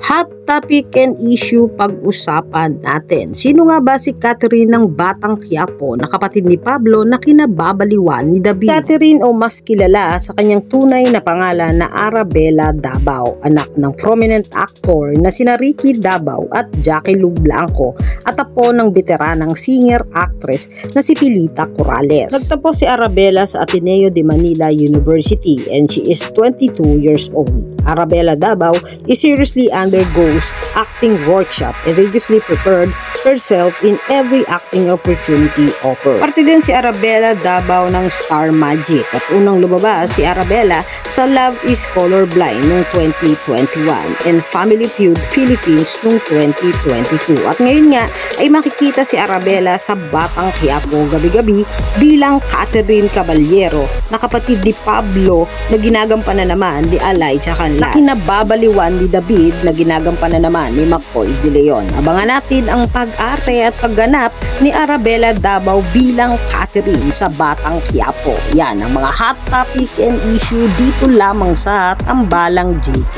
Hot topic and issue pag-usapan natin. Sino nga ba si Catherine ng Batang Quiapo na kapatid ni Pablo na kinababaliwan ni David? Catherine o mas kilala sa kanyang tunay na pangalan na Arabella Dabao, anak ng prominent actor na sina Ricky Dabao at Jackie Lou Blanco at apo ng veteranang singer-actress na si Pilita Corrales. Nagtapos si Arabella sa Ateneo de Manila University and she is 22 years old. Arabella Dabao is seriously undergoes acting workshop and religiously prepared herself in every acting opportunity offered. Parte din si Arabella Dabao ng Star Magic at unang lumabas si Arabella sa Love is Colorblind noong 2021 and Family Feud Philippines noong 2022. At ngayon nga ay makikita si Arabella sa Batang Quiapo gabi-gabi bilang Catherine Caballero na kapatid ni Pablo na ginagampanan naman ni Elijah Canlas na kinababaliwan ni David na ginagampanan naman ni McCoy De Leon. Abangan natin ang pag-arte at pagganap ni Arabella Dabao bilang Catherine sa Batang Quiapo. Yan ang mga hot topic and issue dito lamang sa Tambalang JK.